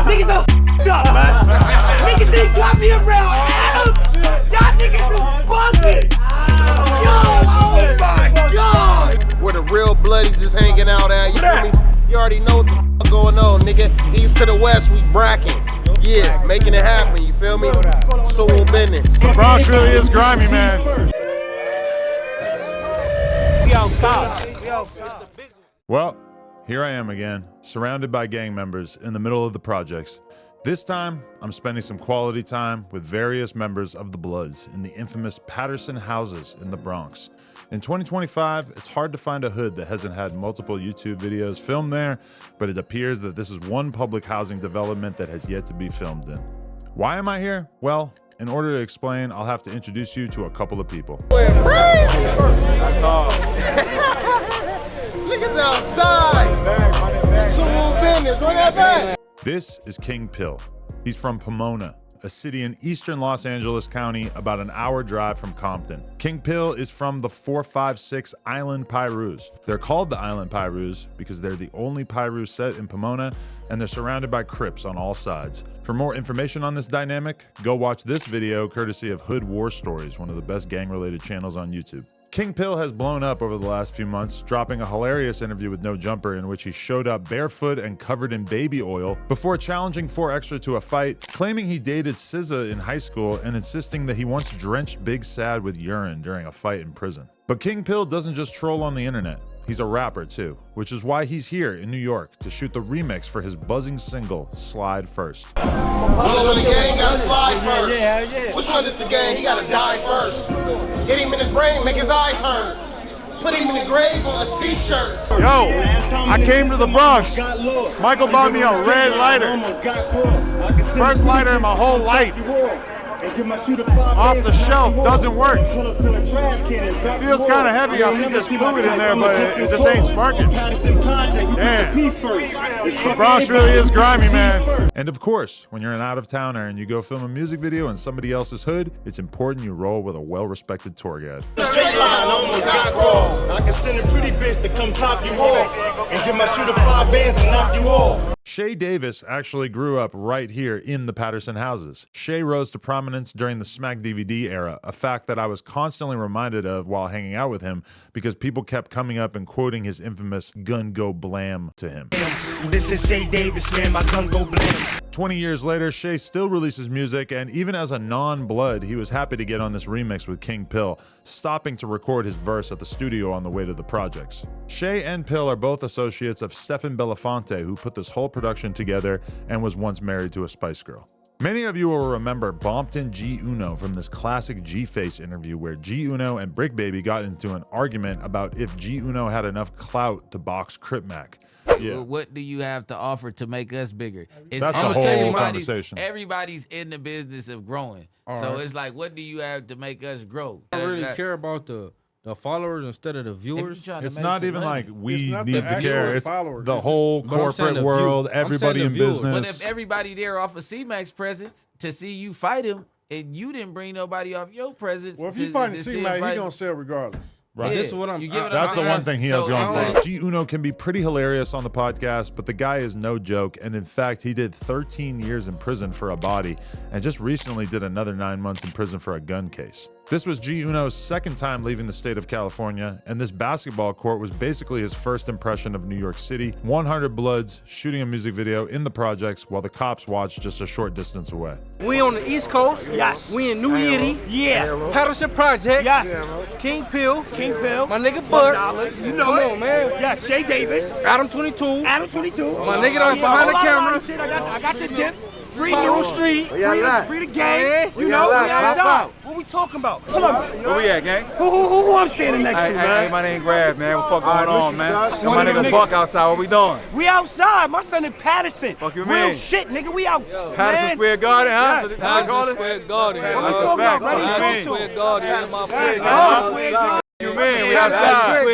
Niggas done f***ed up, man. Niggas didn't got me around Adam. Y'all niggas is bugging. Yo, oh my God. Where the real bloodies is hanging out at, you feel me? You already know what the f going on, nigga. East to the west, we bracking. Yeah, making it happen, you feel me? Soul business. Bronx really is grimy, man. We outside. Well, here I am again, surrounded by gang members in the middle of the projects. This time, I'm spending some quality time with various members of the Bloods in the infamous Patterson houses in the Bronx. In 2025, it's hard to find a hood that hasn't had multiple YouTube videos filmed there, but it appears that this is one public housing development that has yet to be filmed in. Why am I here? Well, in order to explain, I'll have to introduce you to a couple of people. Niggas outside. Soul business, where that back? This is King Pill. He's from Pomona, a city in eastern Los Angeles County, about an hour drive from Compton. King Pill is from the 456 Island Pyrus. They're called the Island Pyrus because they're the only Pyru set in Pomona, and they're surrounded by Crips on all sides. For more information on this dynamic, go watch this video courtesy of Hood War Stories, one of the best gang-related channels on YouTube. King Pill has blown up over the last few months, dropping a hilarious interview with No Jumper in which he showed up barefoot and covered in baby oil before challenging 4Extra to a fight, claiming he dated SZA in high school and insisting that he once drenched Big Sad with urine during a fight in prison. But King Pill doesn't just troll on the internet. He's a rapper too, which is why he's here in New York to shoot the remix for his buzzing single, Slide First. Bullets on the gang, gotta slide first. Yeah. Which one is the gang? He gotta die first. Hit him in his brain, make his eyes hurt. Put him in the grave on a t-shirt. Yo, I came to the Bronx. Michael bought me a red lighter. First lighter in my whole life. Off the shelf, doesn't work. Feels kind of heavy. I think there's fluid in there, but it just ain't sparking. Damn. The Bronx really is grimy, man. And of course, when you're an out-of-towner and you go film a music video in somebody else's hood, it's important you roll with a well-respected tour guide. The straight line almost got crossed. I can send a pretty bitch to come top you off and give my shooter 5 bands to knock you off. Shay Davis actually grew up right here in the Patterson houses. Shay rose to prominence during the Smack DVD era, a fact that I was constantly reminded of while hanging out with him because people kept coming up and quoting his infamous "gun go blam" to him. This is Shay Davis, man, my gun go blam. 20 years later, Shay still releases music, and even as a non-blood, he was happy to get on this remix with King Pill, stopping to record his verse at the studio on the way to the projects. Shay and Pill are both associates of Stefan Belafonte, who put this whole production together and was once married to a Spice Girl. Many of you will remember Bompton G Uno from this classic G-Face interview where G Uno and Brick Baby got into an argument about if G Uno had enough clout to box Crip Mac. Yeah. Well, what do you have to offer to make us bigger? That's the whole conversation. Everybody's in the business of growing. So it's like, what do you have to make us grow? I don't really care about the followers instead of the viewers. It's not even like we not need the to care. It's followers. the whole corporate world, everybody in business. But if everybody there off of C-Mac's presence to see you fight him, and you didn't bring nobody off your presence. Well, if you fight C-Mac, he gonna sell regardless. Right. Yeah. This is what I'm. That's the one thing he has going for. G Uno can be pretty hilarious on the podcast, but the guy is no joke. And in fact, he did 13 years in prison for a body, and just recently did another 9 months in prison for a gun case. This was G Uno's second time leaving the state of California, and this basketball court was basically his first impression of New York City. 100 Bloods shooting a music video in the projects while the cops watched just a short distance away. We on the East Coast. Yes. We in New Yiddy. Yeah. Patterson Project. Yes. King Pill. King Pill. My nigga Bud. $1. You know Come it. on, man. Yeah, Shay Davis. Adam 22. Adam 22. My nigga done behind the camera. Shit. I got the dips. Free New Street. Free the game. We You know, we outside. What we talking about? Come on. Where we at, gang? Who I'm standing next to, man? Hey, my name Grab, man. What the fuck going on, man? My nigga Buck outside. What we doing? We outside. My son in Patterson. Fuck you Real mean? shit, nigga. We out. Patterson Square Garden, huh? Yes. Patterson Square Garden. What we talking about? Ready to talk to him. Patterson Square Garden. You mean? We outside.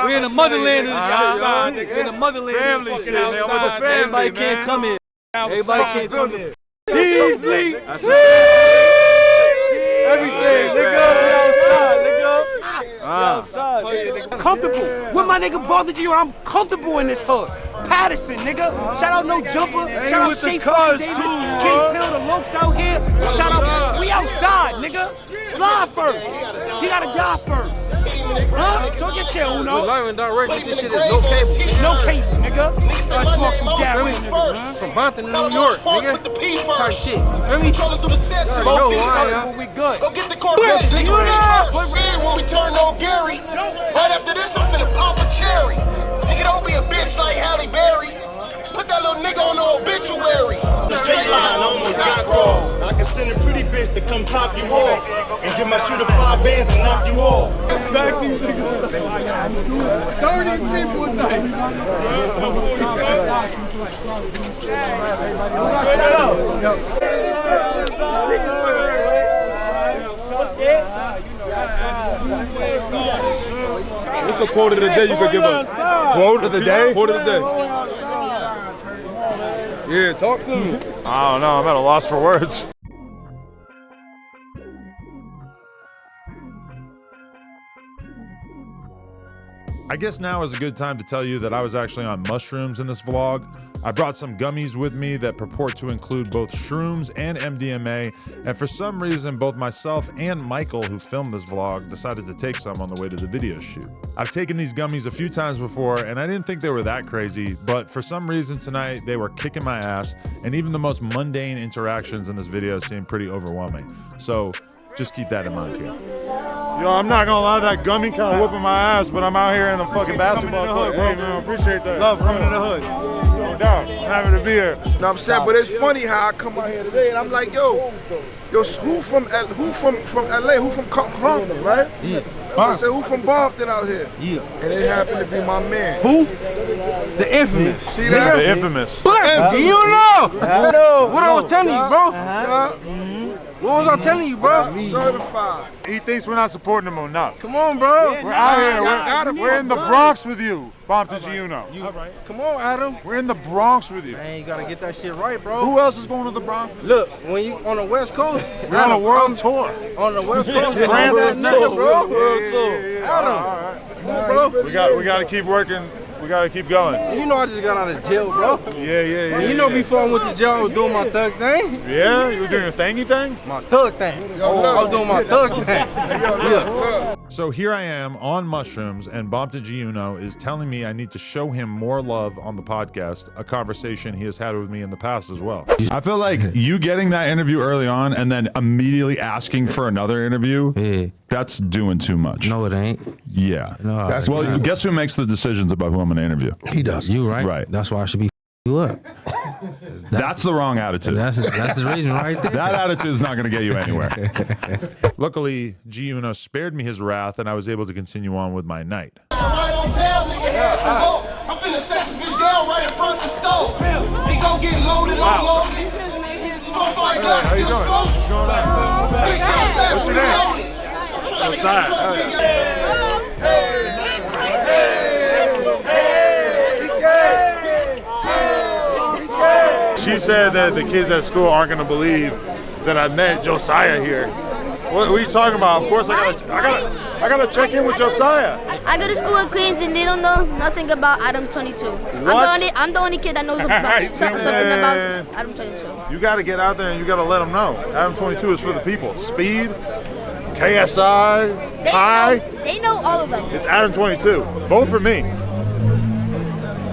We in the motherland and shit. We in the motherland. Family shit, man. Everybody can't come in. Everybody can't come in. Easily. Everything, nigga. Comfortable. When my nigga bothered you, I'm comfortable in this hood. Madison, nigga. Shout out No Jumper. Shout out with the Shape cuz, Davis. too, King Pill, the Lokes out here. Shout out. We outside, nigga. Slide first. He gotta die first. Huh? Talk your shit, Uno. We live and direct with this shit is no cable. No cable, nigga. Smoke from Gary, nigga. From Boston to New York, nigga. Put the P Type first. shit. Feel me? Controlling through the set to Yo, Mo why, We good. Go get the Corvette, nigga. Shit, when we turn on Gary. Right after this, I'm finna pop a cherry. Nigga, don't be a bitch like Halle Berry. Put that little nigga on the obituary. The straight line almost got crossed. I can send a pretty bitch to come top you off and give my shooter 5 bands to knock you off. 30 people a night. What's a quote of the day you could give us? Quote of the day? Quote of the day. Yeah, talk to me. I don't know. I'm at a loss for words. I guess now is a good time to tell you that I was actually on mushrooms in this vlog. I brought some gummies with me that purport to include both shrooms and MDMA, and for some reason, both myself and Michael, who filmed this vlog, decided to take some on the way to the video shoot. I've taken these gummies a few times before, and I didn't think they were that crazy, but for some reason tonight, they were kicking my ass, and even the most mundane interactions in this video seemed pretty overwhelming. So just keep that in mind here. Yo, I'm not gonna lie, that gummy kind of whooping my ass, but I'm out here in a fucking basketball court. Hey, man, appreciate that. Love coming in the hood. No doubt. I'm happy to be here. You know what I'm saying? But it's funny how I come out here today and I'm like, yo, who from LA? Who from Compton, right? Yeah. I said, who from Boston out here? Yeah. And it happened to be my man. Who? The infamous. See that? The infamous. Do you know? What I was telling you, bro? Yeah. What was I telling you, bro? Certified. He thinks we're not supporting him enough. Come on, bro. We're out here. We're in the Bronx with you, Bompton Giuno. Come on, Adam. We're in the Bronx with you. Man, you gotta get that shit right, bro. Who else is going to the Bronx? Look, when you on the West Coast, We're on a world tour. on the West Coast, France is next, bro. World tour. Adam, come on, bro. We got to keep working. We got to keep going. You know I just got out of jail, bro. Yeah. You know before I went to jail, I was doing my thug thing. Yeah? You were doing your thingy thing? My thug thing. I was doing my thug thing. Yeah. So here I am on mushrooms, and Bompton Giuno is telling me I need to show him more love on the podcast, a conversation he has had with me in the past as well. I feel like you getting that interview early on and then immediately asking for another interview, Yeah. that's doing too much. No, it ain't. Yeah. No, That's Well, guess who makes the decisions about who I'm going to interview? He does. you right. Right. That's why I should be you up. That's the wrong attitude. That's the reason right there. That attitude is not going to get you anywhere. Luckily, Giuno spared me his wrath, and I was able to continue on with my night. Right on town, nigga, head to hoe. I'm finna set this bitch down right in front of the stove. He gon' get loaded, unloaded. 4-5 guys still smoking. 6 shots left, reloaded. I'm trying to get this big She said that the kids at school aren't gonna believe that I met Josiah here. What are you talking about? Of course I gotta check in with Josiah. I go to school in Queens and they don't know nothing about Adam 22. What? I'm the only kid that knows about something about Adam 22. You gotta get out there and you gotta let them know. Adam 22 is for the people. Speed, KSI, High. They know all of them. It's Adam 22. Vote for me.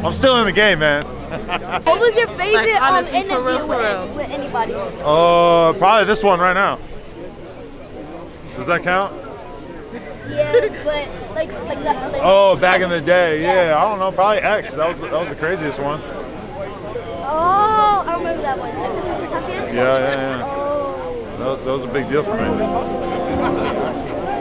I'm still in the game, man. What was your favorite interview with anybody? Probably this one right now. Does that count? Yeah, but like that. Like, Oh, back in the day, yeah. I don't know, probably X. That was the craziest one. Oh, I remember that one. XXX. Yeah. Oh. That was a big deal for me.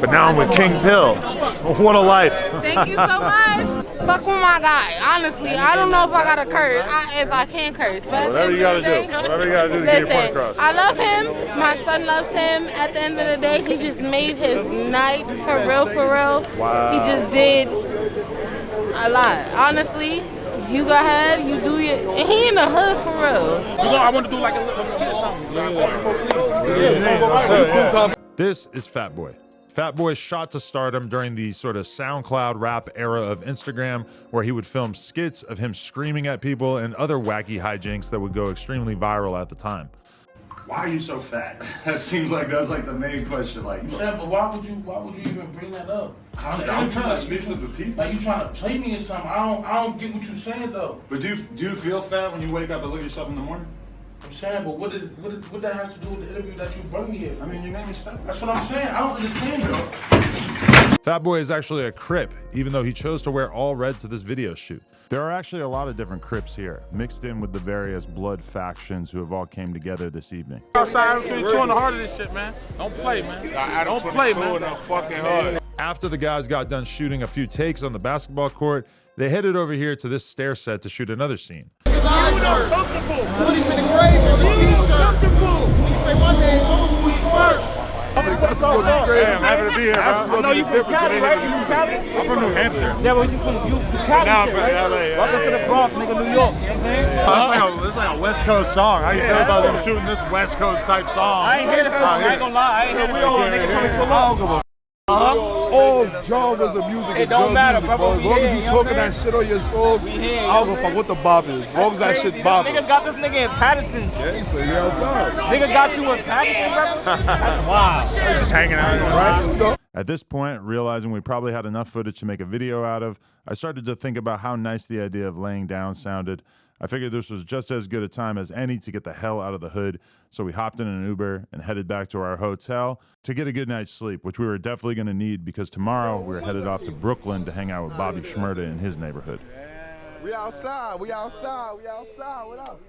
But now I'm with King Pill. What a life. Thank you so much. Fuck with my guy. Honestly, I don't know if I gotta curse. If I can curse, but Whatever you gotta do. Whatever you gotta do to get your point across. I love him. My son loves him. At the end of the day, he just made his night for real, for real. Wow. He just did a lot. Honestly, you go ahead, you do your. And he in the hood for real. I want to do like a little skit or something. This is Fat Boy. Fat Boy shot to stardom during the sort of SoundCloud rap era of Instagram, where he would film skits of him screaming at people and other wacky hijinks that would go extremely viral at the time. Why are you so fat? That seems like that's like the main question. Like, but why would you even bring that up? I'm trying to speak to the people. Like you trying to play me or something? I don't get what you're saying though. But do you feel fat when you wake up and look at yourself in the morning? I'm saying, but what that has to do with the interview that you brought me here for? I mean, your name is Fat. That's what I'm saying. I don't understand it. Fat Boy is actually a Crip, even though he chose to wear all red to this video shoot. There are actually a lot of different Crips here, mixed in with the various blood factions who have all came together this evening. Outside between 22 and the heart of this shit, man. Don't play, man. Don't play, man. After the guys got done shooting a few takes on the basketball court, they headed over here to this stair set to shoot another scene. Hey, I'm happy to be here, bro. I know you from Cali, right? You from Cali? I'm from New Hampshire. Yeah, well, you from Cali, now I'm shit, from right? LA. Yeah. Welcome to the Bronx, nigga, New York. You know what I'm saying? That's like a West Coast song. How you feel about them shooting this West Coast type song? I ain't hear the song. I ain't gonna lie. I ain't hear the song. Niggas tell me pull up. All genres of music. It don't matter, bro. As long as you talking that shit on your song, I don't give a fuck what the bop is. As long as that shit bop. Niggas got this nigga in Patterson. Yeah, so you're outside. Nigga got you in Patterson, bro? That's wild. Just hanging out, right? At this point, realizing we probably had enough footage to make a video out of, I started to think about how nice the idea of laying down sounded. I figured this was just as good a time as any to get the hell out of the hood, so we hopped in an Uber and headed back to our hotel to get a good night's sleep, which we were definitely going to need because tomorrow we were headed off to Brooklyn to hang out with Bobby Shmurda in his neighborhood. We outside, what up?